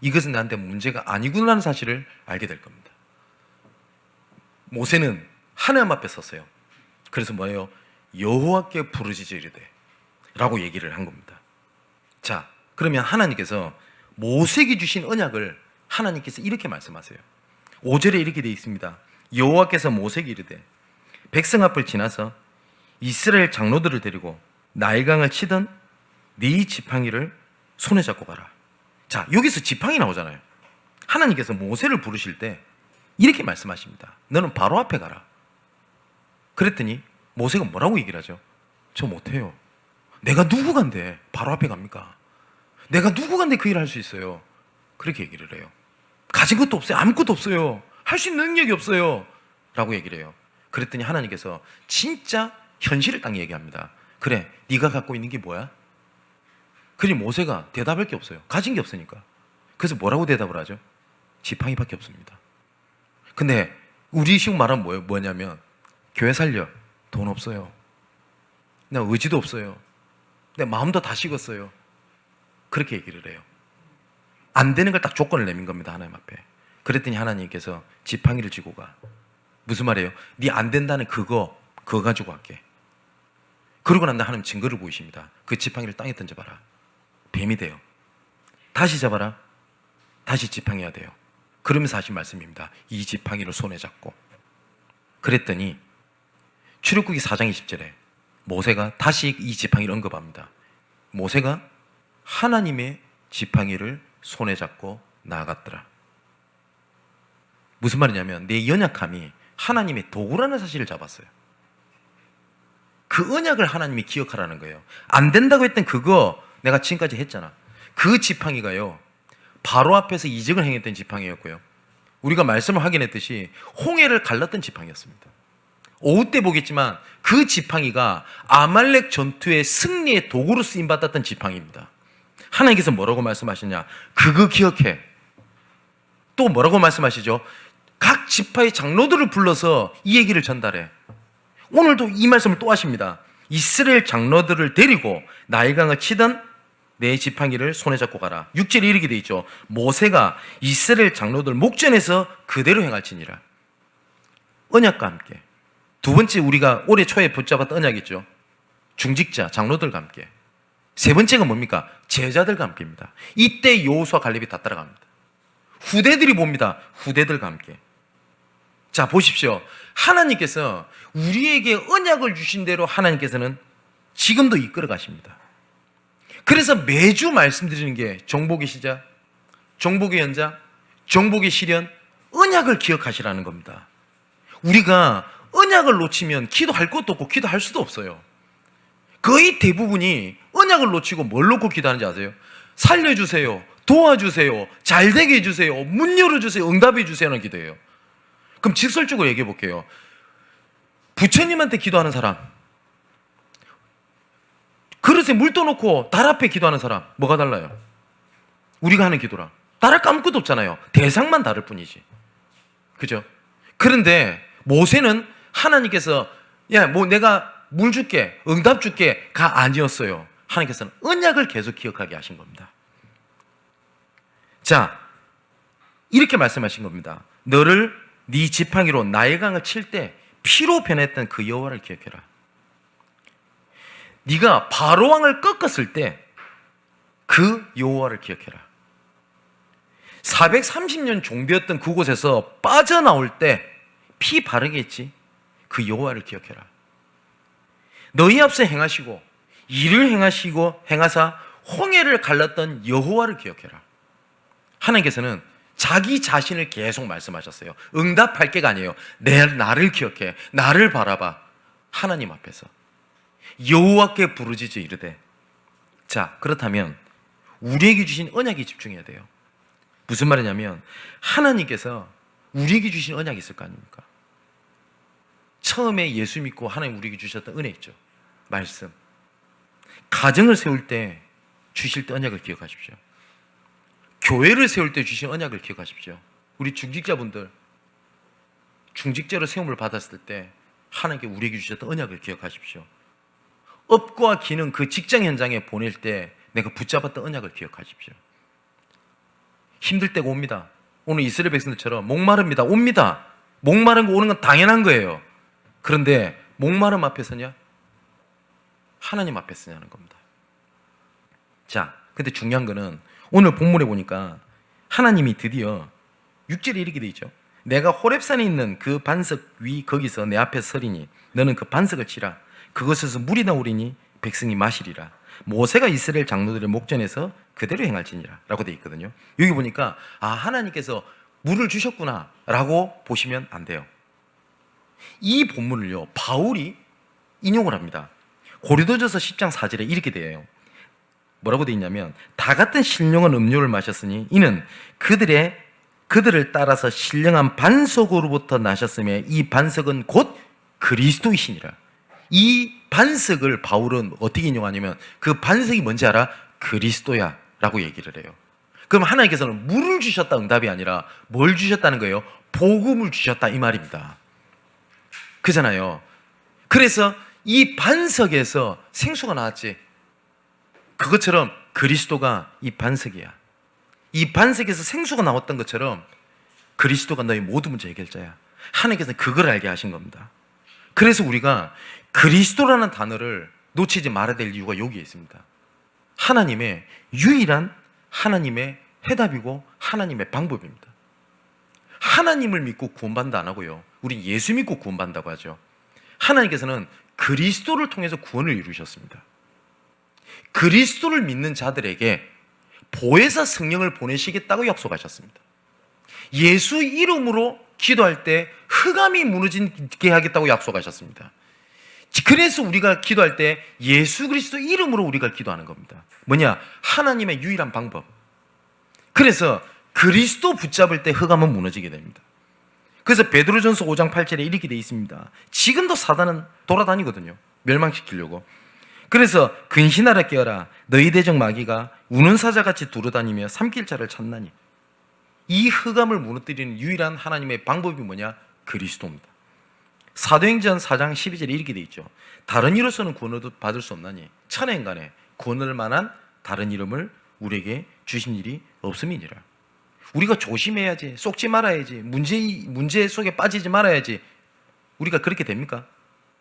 이것은 나한테 문제가 아니구나라는 사실을 알게 될 겁니다. 모세는 하나님 앞에 섰어요. 그래서 뭐예요? 여호와께 부르짖으리되 라고 얘기를 한 겁니다. 자, 그러면 하나님께서 모세에게 주신 언약을 하나님께서 이렇게 말씀하세요. 5절에 이렇게 되어 있습니다. 여호와께서 모세에게 이르되, 백성 앞을 지나서 이스라엘 장로들을 데리고 나일강을 치던 네 지팡이를 손에 잡고 가라. 자, 여기서 지팡이 나오잖아요. 하나님께서 모세를 부르실 때 이렇게 말씀하십니다. 너는 바로 앞에 가라. 그랬더니 모세가 뭐라고 얘기를 하죠? 저 못해요. 내가 누구간데 바로 앞에 갑니까? 내가 누구간데 그 일을 할 수 있어요? 그렇게 얘기를 해요. 가진 것도 없어요. 아무것도 없어요. 할 수 있는 능력이 없어요. 라고 얘기를 해요. 그랬더니 하나님께서 진짜 현실을 딱 얘기합니다. 그래, 네가 갖고 있는 게 뭐야? 그러니 모세가 대답할 게 없어요. 가진 게 없으니까. 그래서 뭐라고 대답을 하죠? 지팡이밖에 없습니다. 근데 우리 식으로 말하면 뭐냐면 교회 살려. 돈 없어요. 나 의지도 없어요. 내 마음도 다 식었어요. 그렇게 얘기를 해요. 안 되는 걸 딱 조건을 내민 겁니다. 하나님 앞에. 그랬더니 하나님께서 지팡이를 쥐고 가. 무슨 말이에요? 네 안 된다는 그거 가지고 갈게. 그러고 난 다음에 하나님 증거를 보이십니다. 그 지팡이를 땅에 던져봐라. 뱀이 돼요. 다시 잡아라. 다시 지팡이가 돼요. 그러면서 하신 말씀입니다. 이 지팡이를 손에 잡고. 그랬더니 출애굽기 4장 20절에 모세가 다시 이 지팡이를 언급합니다. 모세가 하나님의 지팡이를 손에 잡고 나아갔더라. 무슨 말이냐면 내 연약함이 하나님의 도구라는 사실을 잡았어요. 그 언약을 하나님이 기억하라는 거예요. 안 된다고 했던 그거 내가 지금까지 했잖아. 그 지팡이가요, 바로 앞에서 이적을 행했던 지팡이였고요, 우리가 말씀을 확인했듯이 홍해를 갈랐던 지팡이였습니다. 오후 때 보겠지만 그 지팡이가 아말렉 전투의 승리의 도구로 쓰임받았던 지팡이입니다. 하나님께서 뭐라고 말씀하시냐? 그거 기억해. 또 뭐라고 말씀하시죠? 각 지파의 장로들을 불러서 이 얘기를 전달해. 오늘도 이 말씀을 또 하십니다. 이스라엘 장로들을 데리고 나일강을 치던 내 지팡이를 손에 잡고 가라. 6절에 이렇게 돼 있죠. 모세가 이스라엘 장로들 목전에서 그대로 행할지니라. 언약과 함께. 두 번째, 우리가 올해 초에 붙잡았던 언약이죠. 중직자 장로들과 함께. 세 번째가 뭡니까? 제자들과 함께입니다. 이때 여호수아 갈렙이 다 따라갑니다. 후대들이 봅니다. 후대들과 함께. 자, 보십시오. 하나님께서 우리에게 언약을 주신 대로 하나님께서는 지금도 이끌어 가십니다. 그래서 매주 말씀드리는 게 정복의 시작, 정복의 연장, 정복의 실현, 언약을 기억하시라는 겁니다. 우리가 언약을 놓치면 기도할 것도 없고 기도할 수도 없어요. 거의 대부분이 언약을 놓치고 뭘 놓고 기도하는지 아세요? 살려주세요, 도와주세요, 잘되게 해주세요, 문 열어주세요, 응답해 주세요는 기도예요. 그럼 직설적으로 얘기해 볼게요. 부처님한테 기도하는 사람, 그릇에 물 떠놓고 달 앞에 기도하는 사람, 뭐가 달라요? 우리가 하는 기도랑 다를 거 아무것도 없잖아요. 대상만 다를 뿐이지. 그죠? 그런데 모세는 하나님께서 야, 뭐 내가 물 줄게, 응답 줄게 가 아니었어요. 하나님께서는 언약을 계속 기억하게 하신 겁니다. 자, 이렇게 말씀하신 겁니다. 너를 네 지팡이로 나일강을 칠 때 피로 변했던 그 여호와를 기억해라. 네가 바로 왕을 꺾었을 때 그 여호와를 기억해라. 430년 종되었던 그곳에서 빠져나올 때 피 바르게 했지. 그 여호와를 기억해라. 너희 앞서 행하시고 일을 행하사 홍해를 갈랐던 여호와를 기억해라. 하나님께서는 자기 자신을 계속 말씀하셨어요. 응답할 게가 아니에요. 나를 기억해, 나를 바라봐. 하나님 앞에서 여호와께 부르짖어 이르되. 자, 그렇다면 우리에게 주신 언약에 집중해야 돼요. 무슨 말이냐면 하나님께서 우리에게 주신 언약이 있을 거 아닙니까? 처음에 예수 믿고 하나님 우리에게 주셨던 은혜 있죠. 말씀. 가정을 세울 때 주실 때 언약을 기억하십시오. 교회를 세울 때 주신 언약을 기억하십시오. 우리 중직자분들, 중직자로 세움을 받았을 때 하나님께 우리에게 주셨던 언약을 기억하십시오. 업과 기능 그 직장 현장에 보낼 때 내가 붙잡았던 언약을 기억하십시오. 힘들 때가 옵니다. 오늘 이스라엘 백성들처럼 목마릅니다. 옵니다. 목마른 거 오는 건 당연한 거예요. 그런데 목마름 앞에 서냐? 하나님 앞에 서냐는 겁니다. 자, 근데 중요한 거는 오늘 본문에 보니까 하나님이 드디어 6절에 이렇게 돼 있죠. 내가 호렙산에 있는 그 반석 위 거기서 내 앞에 서리니 너는 그 반석을 치라. 그것에서 물이 나오리니 백성이 마시리라. 모세가 이스라엘 장로들의 목전에서 그대로 행할지니라 라고 돼 있거든요. 여기 보니까 하나님께서 물을 주셨구나 라고 보시면 안 돼요. 이 본문을요 바울이 인용을 합니다. 고린도전서 10장 4절에 이렇게 돼요. 뭐라고 돼 있냐면 다 같은 신령한 음료를 마셨으니 이는 그들을 따라서 신령한 반석으로부터 나셨으며 이 반석은 곧 그리스도이시니라. 이 반석을 바울은 어떻게 인용하냐면 그 반석이 뭔지 알아? 그리스도야 라고 얘기를 해요. 그럼 하나님께서는 물을 주셨다 응답이 아니라 뭘 주셨다는 거예요? 복음을 주셨다 이 말입니다. 그잖아요. 그래서 이 반석에서 생수가 나왔지. 그것처럼 그리스도가 이 반석이야. 이 반석에서 생수가 나왔던 것처럼 그리스도가 너의 모든 문제 해결자야. 하나님께서는 그걸 알게 하신 겁니다. 그래서 우리가 그리스도라는 단어를 놓치지 말아야 될 이유가 여기에 있습니다. 하나님의 유일한 하나님의 해답이고 하나님의 방법입니다. 하나님을 믿고 구원받는다 안 하고요. 우린 예수 믿고 구원받는다고 하죠. 하나님께서는 그리스도를 통해서 구원을 이루셨습니다. 그리스도를 믿는 자들에게 보혜사 성령을 보내시겠다고 약속하셨습니다. 예수 이름으로 기도할 때 흑암이 무너지게 하겠다고 약속하셨습니다. 그래서 우리가 기도할 때 예수 그리스도 이름으로 우리가 기도하는 겁니다. 뭐냐? 하나님의 유일한 방법. 그래서 그리스도 붙잡을 때 흑암은 무너지게 됩니다. 그래서 베드로전서 5장 8절에 이렇게 되어 있습니다. 지금도 사단은 돌아다니거든요. 멸망시키려고. 그래서 근신하라 깨어라. 너희 대적 마귀가 우는 사자같이 두루다니며 삼킬 자를 찾나니. 이 흑암을 무너뜨리는 유일한 하나님의 방법이 뭐냐? 그리스도입니다. 사도행전 4장 12절에 이렇게 되어 있죠. 다른 이로서는 구원을 받을 수 없나니 천하인간에 구원할 만한 다른 이름을 우리에게 주신 일이 없음이니라. 우리가 조심해야지, 속지 말아야지, 문제 속에 빠지지 말아야지. 우리가 그렇게 됩니까?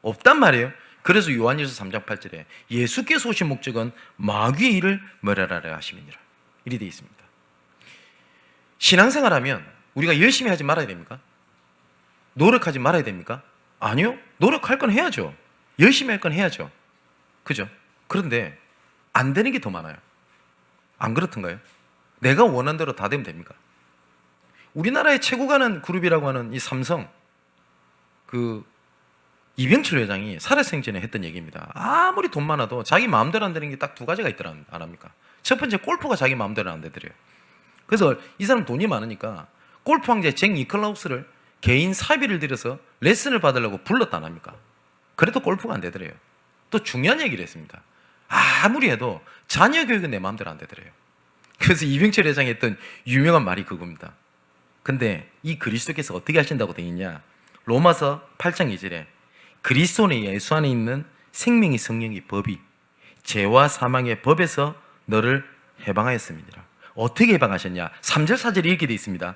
없단 말이에요. 그래서 요한일서 3장 8절에 예수께서 오신 목적은 마귀의 일을 멸하라 하심이니라. 이리 되어 있습니다. 신앙생활하면 우리가 열심히 하지 말아야 됩니까? 노력하지 말아야 됩니까? 아니요. 노력할 건 해야죠. 열심히 할 건 해야죠. 그죠? 그런데 안 되는 게 더 많아요. 안 그렇던가요? 내가 원하는 대로 다 되면 됩니까? 우리나라의 최고 가는 그룹이라고 하는 이 삼성, 이병철 회장이 살아생전에 했던 얘기입니다. 아무리 돈 많아도 자기 마음대로 안 되는 게 딱 두 가지가 있더라, 안 합니까? 첫 번째, 골프가 자기 마음대로 안 되더래요. 그래서 이 사람 돈이 많으니까 골프 황제 잭 니클라우스를 개인 사비를 들여서 레슨을 받으려고 불렀다 안 합니까? 그래도 골프가 안 되더래요. 또 중요한 얘기를 했습니다. 아무리 해도 자녀 교육은 내 마음대로 안 되더래요. 그래서 이병철 회장이 했던 유명한 말이 그겁니다. 근데 이 그리스도께서 어떻게 하신다고 되어 있냐? 로마서 8장 2절에 그리스도 내 예수 안에 있는 생명이 성령이 법이 죄와 사망의 법에서 너를 해방하였습니다. 어떻게 해방하셨냐? 3절 4절에 이렇게 되어 있습니다.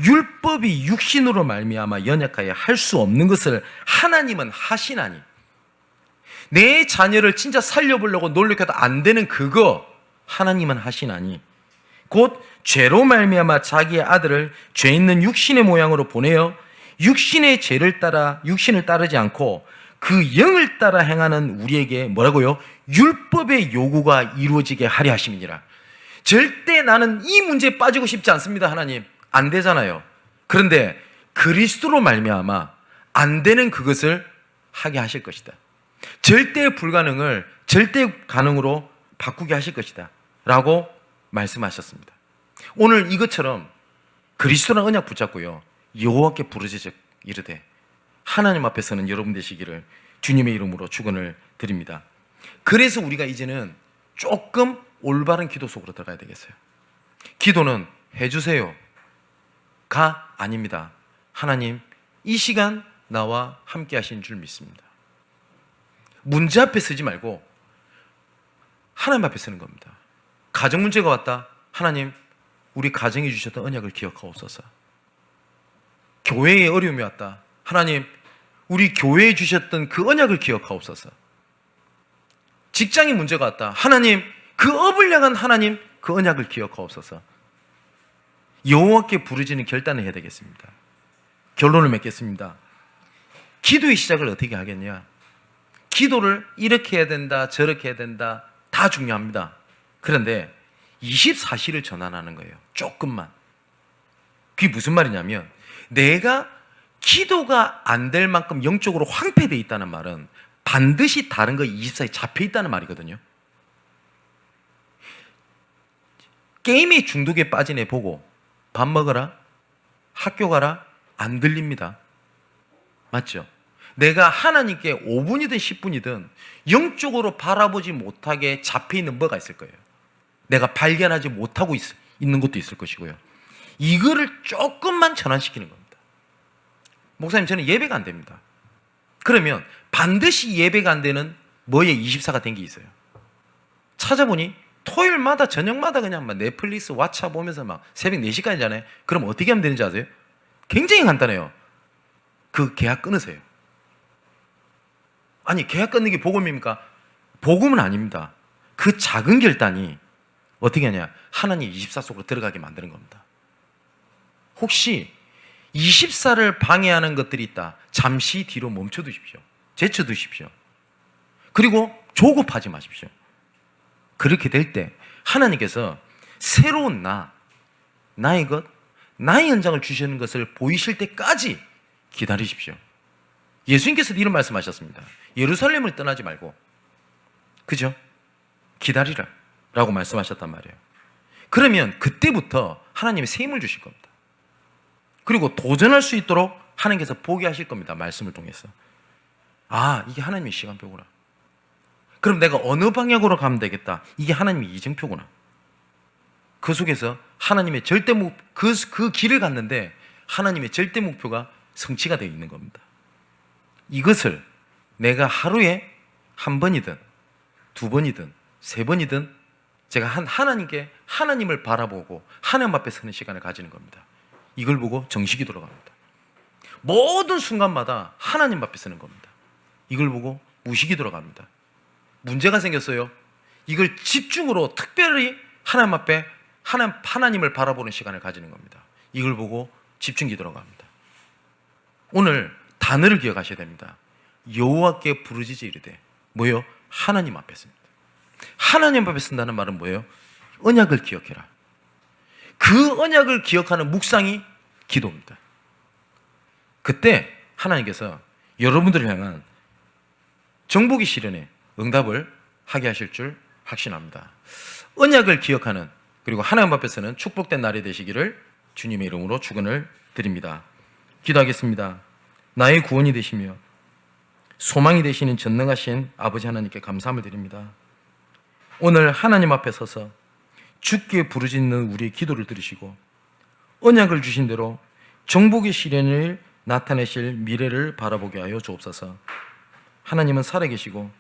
율법이 육신으로 말미암아 연약하여 할 수 없는 것을 하나님은 하시나니. 내 자녀를 진짜 살려보려고 노력해도 안 되는 그거 하나님은 하시나니. 곧 죄로 말미암아 자기의 아들을 죄 있는 육신의 모양으로 보내어 육신의 죄를 따라 육신을 따르지 않고 그 영을 따라 행하는 우리에게 뭐라고요? 율법의 요구가 이루어지게 하려 하심이니라. 절대 나는 이 문제에 빠지고 싶지 않습니다. 하나님. 안 되잖아요. 그런데 그리스도로 말미암아 안 되는 그것을 하게 하실 것이다. 절대 불가능을 절대 가능으로 바꾸게 하실 것이다 라고 말씀하셨습니다. 오늘 이것처럼 그리스도랑 언약 붙잡고요, 여호와께 부르짖어 이르되 하나님 앞에서는 여러분 되시기를 주님의 이름으로 축원을 드립니다. 그래서 우리가 이제는 조금 올바른 기도 속으로 들어가야 되겠어요. 기도는 해주세요가 아닙니다. 하나님, 이 시간 나와 함께 하신 줄 믿습니다. 문제 앞에 서지 말고 하나님 앞에 서는 겁니다. 가정 문제가 왔다. 하나님, 우리 가정에 주셨던 언약을 기억하옵소서. 교회에 어려움이 왔다. 하나님, 우리 교회에 주셨던 그 언약을 기억하옵소서. 직장에 문제가 왔다. 하나님, 그 업을 향한 하나님, 그 언약을 기억하옵소서. 여호와께 부르짖는 결단을 해야 되겠습니다. 결론을 맺겠습니다. 기도의 시작을 어떻게 하겠냐? 기도를 이렇게 해야 된다, 저렇게 해야 된다, 다 중요합니다. 그런데 24시를 전환하는 거예요. 조금만. 그게 무슨 말이냐면, 내가 기도가 안 될 만큼 영적으로 황폐되어 있다는 말은 반드시 다른 거 24시에 잡혀 있다는 말이거든요. 게임에 중독에 빠진 애 보고 밥 먹어라, 학교 가라, 안 들립니다. 맞죠? 내가 하나님께 5분이든 10분이든 영적으로 바라보지 못하게 잡혀있는 뭐가 있을 거예요. 내가 발견하지 못하고 있는 것도 있을 것이고요. 이거를 조금만 전환시키는 겁니다. 목사님, 저는 예배가 안 됩니다. 그러면 반드시 예배가 안 되는 뭐에 24가 된 게 있어요. 찾아보니 토요일마다 저녁마다 그냥 막 넷플릭스 왓챠 보면서 막 새벽 4시까지 자네. 그럼 어떻게 하면 되는지 아세요? 굉장히 간단해요. 그 계약 끊으세요. 아니, 계약 끊는 게 복음입니까? 복음은 아닙니다. 그 작은 결단이 어떻게 하냐? 하나님 24 속으로 들어가게 만드는 겁니다. 혹시 24를 방해하는 것들이 있다. 잠시 뒤로 멈춰두십시오. 제쳐두십시오. 그리고 조급하지 마십시오. 그렇게 될 때 하나님께서 새로운 나의 것, 나의 현장을 주시는 것을 보이실 때까지 기다리십시오. 예수님께서도 이런 말씀하셨습니다. 예루살렘을 떠나지 말고, 그죠? 기다리라 라고 말씀하셨단 말이에요. 그러면 그때부터 하나님이 새 힘을 주실 겁니다. 그리고 도전할 수 있도록 하나님께서 보게 하실 겁니다. 말씀을 통해서. 아, 이게 하나님의 시간표구나. 그럼 내가 어느 방향으로 가면 되겠다. 이게 하나님의 이정표구나. 그 속에서 하나님의 절대 그 길을 갔는데 하나님의 절대 목표가 성취가 되어 있는 겁니다. 이것을 내가 하루에 한 번이든 두 번이든 세 번이든 제가 하나님께 하나님을 바라보고 하나님 앞에 서는 시간을 가지는 겁니다. 이걸 보고 정식이 돌아갑니다. 모든 순간마다 하나님 앞에 서는 겁니다. 이걸 보고 무식이 돌아갑니다. 문제가 생겼어요. 이걸 집중으로 특별히 하나님 앞에 하나님을 바라보는 시간을 가지는 겁니다. 이걸 보고 집중이 들어갑니다. 오늘 단어를 기억하셔야 됩니다. 여호와께 부르짖어 이르되 뭐예요? 하나님 앞에 씁니다. 하나님 앞에 쓴다는 말은 뭐예요? 언약을 기억해라. 그 언약을 기억하는 묵상이 기도입니다. 그때 하나님께서 여러분들을 향한 정복의 시련에 응답을 하게 하실 줄 확신합니다. 언약을 기억하는, 그리고 하나님 앞에서는 축복된 날이 되시기를 주님의 이름으로 축원을 드립니다. 기도하겠습니다. 나의 구원이 되시며 소망이 되시는 전능하신 아버지 하나님께 감사함을 드립니다. 오늘 하나님 앞에 서서 주께 부르짖는 우리의 기도를 들으시고 언약을 주신 대로 정복의 시련을 나타내실 미래를 바라보게 하여 주옵소서. 하나님은 살아계시고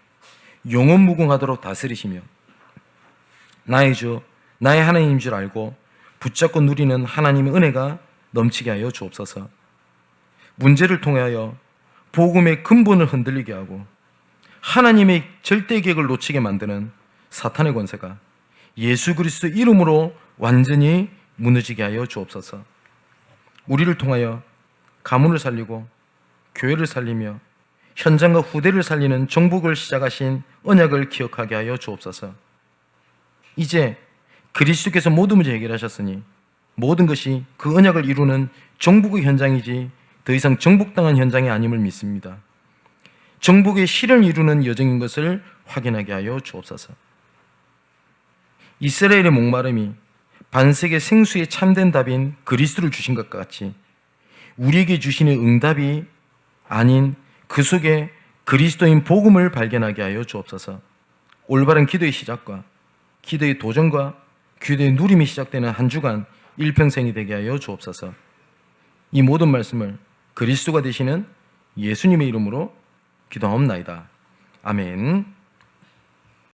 영원무궁하도록 다스리시며 나의 주, 나의 하나님인 줄 알고 붙잡고 누리는 하나님의 은혜가 넘치게 하여 주옵소서. 문제를 통하여 복음의 근본을 흔들리게 하고 하나님의 절대 계획을 놓치게 만드는 사탄의 권세가 예수 그리스도 이름으로 완전히 무너지게 하여 주옵소서. 우리를 통하여 가문을 살리고 교회를 살리며 현장과 후대를 살리는 정복을 시작하신 언약을 기억하게 하여 주옵소서. 이제 그리스도께서 모든 문제 해결하셨으니 모든 것이 그 언약을 이루는 정복의 현장이지 더 이상 정복당한 현장이 아님을 믿습니다. 정복의 실현을 이루는 여정인 것을 확인하게 하여 주옵소서. 이스라엘의 목마름이 반세계 생수의 참된 답인 그리스도를 주신 것과 같이 우리에게 주시는 응답이 아닌 그 속에 그리스도인 복음을 발견하게 하여 주옵소서. 올바른 기도의 시작과 기도의 도전과 기도의 누림이 시작되는 한 주간 일평생이 되게 하여 주옵소서. 이 모든 말씀을 그리스도가 되시는 예수님의 이름으로 기도하옵나이다. 아멘.